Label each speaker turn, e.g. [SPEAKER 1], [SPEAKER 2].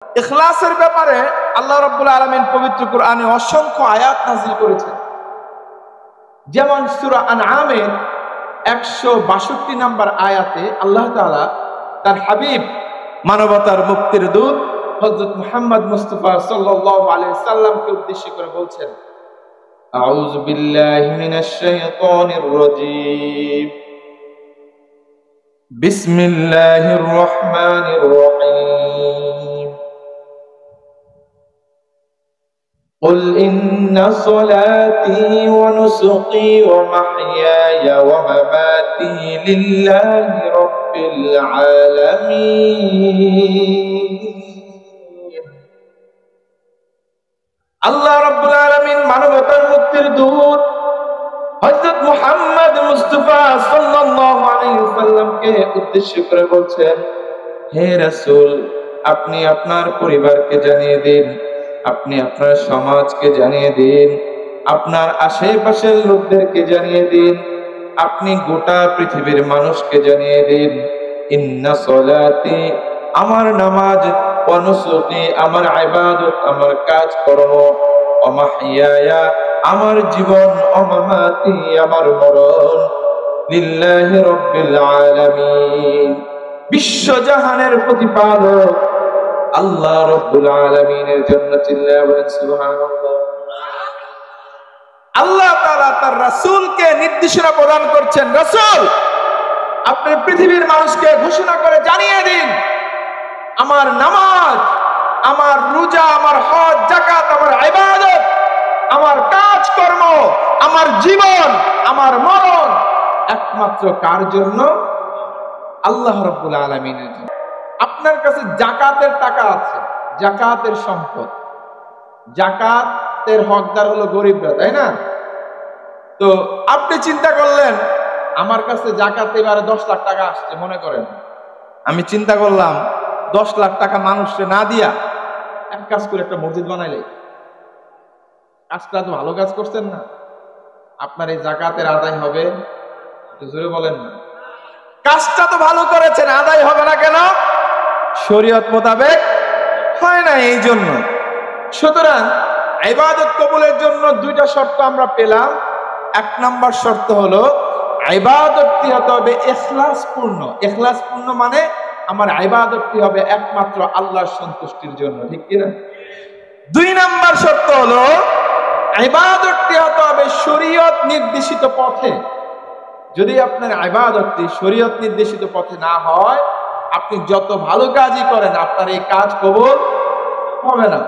[SPEAKER 1] ইখলাসের ব্যাপারে আল্লাহ রাব্বুল আলামিন পবিত্র কোরআনে অসংখ্য আয়াত নাযিল করেছেন। যেমন সূরা আনআমের 162 নম্বর আয়াতে আল্লাহ তাআলা তার হাবিব মানবতার মুক্তির দূত হযরত মুহাম্মদ মুস্তাফা সাল্লাল্লাহু আলাইহি সাল্লামকে উদ্দেশ্য করে বলছেন, আউযু বিল্লাহি মিনাশ শাইতানির রাজীম, বিসমিল্লাহির রহমানির রহিম, قل إن صلاتي ونسكي ومحياي ومماتي لله رب العالمين। আল্লাহ রাব্বুল আলামিন মানবতার মুক্তির দূত হযরত মুহাম্মদ মুস্তাফা সাল্লাল্লাহু আলাইহি ওয়াসাল্লামকে উদ্দেশ্য করে বলছেন, হে রাসূল, আপনি আপনার পরিবারকে জানিয়ে দিন, আপনি আপনার সমাজকে জানিয়ে দিন, আপনার আশেপাশের লোকদেরকে জানিয়ে দিন, আপনি গোটা পৃথিবীর মানুষকে জানিয়ে দিন, ইন্না সলাতি, আমার নামাজ, ওয়া নুসুকি, আমার ইবাদত, আমার কাজকর্ম, ওয়া মাহইয়ায়া, আমার জীবন, ওয়া মামাতি, আমার মরণ, লিল্লাহি রাব্বিল আলামিন, বিশ্বজাহানের প্রতিপালক আল্লাহ রাব্বুল আলামিনের জন্য। চিল্লায়া বলেন সুবহানাল্লাহ। আল্লাহ তাআলা তার রাসূলকে নির্দেশনা প্রদান করছেন, রাসূল, আপনি পৃথিবীর মানুষকে ঘোষণা করে জানিয়ে দিন, আমার নামাজ, আমার রোজা, আমার হজ, যাকাত, আমার ইবাদত, আমার কাজকর্ম, আমার জীবন, আমার মরণ একমাত্র কার জন্য? আল্লাহ রাব্বুল আলামিনের জন্য। আপনার কাছে যাকাতের টাকা আছে, যাকাতের সম্পদ, যাকাতের হকদার হলো গরিবরা, তাই না? তো আপনি চিন্তা করলেন আমার কাছে যাকাত এবারে 10 লাখ টাকা আসছে, মনে করেন আমি চিন্তা করলাম 10 লাখ টাকা মানুষকে না দিয়া এক কাজ করে একটা মসজিদ বানাইলে, কাজটা তো ভালো কাজ করছেন না? আপনার এই যাকাতের আদায় হবে? জোরে বলেন না। কাজটা তো ভালো করেছেন, আদায় হবে না কেন? শরীয়ত মোতাবেক হয় না, এই জন্য। সুতরাং ইবাদত কবুলের জন্য দুইটা শর্ত আমরা পেলাম। এক নাম্বার শর্ত হলো ইবাদতটি হতে হবে ইখলাসপূর্ণ। ইখলাসপূর্ণ মানে আমার ইবাদতটি হবে একমাত্র আল্লাহর সন্তুষ্টির জন্য, ঠিক কি না? দুই নাম্বার শর্ত হলো ইবাদতটি হতে হবে শরীয়ত নির্দেশিত পথে। যদি আপনার ইবাদতটি শরীয়ত নির্দেশিত পথে না হয়, আপনি যত ভালো কাজই করেন আপনার এই কাজ কবুল হবে না।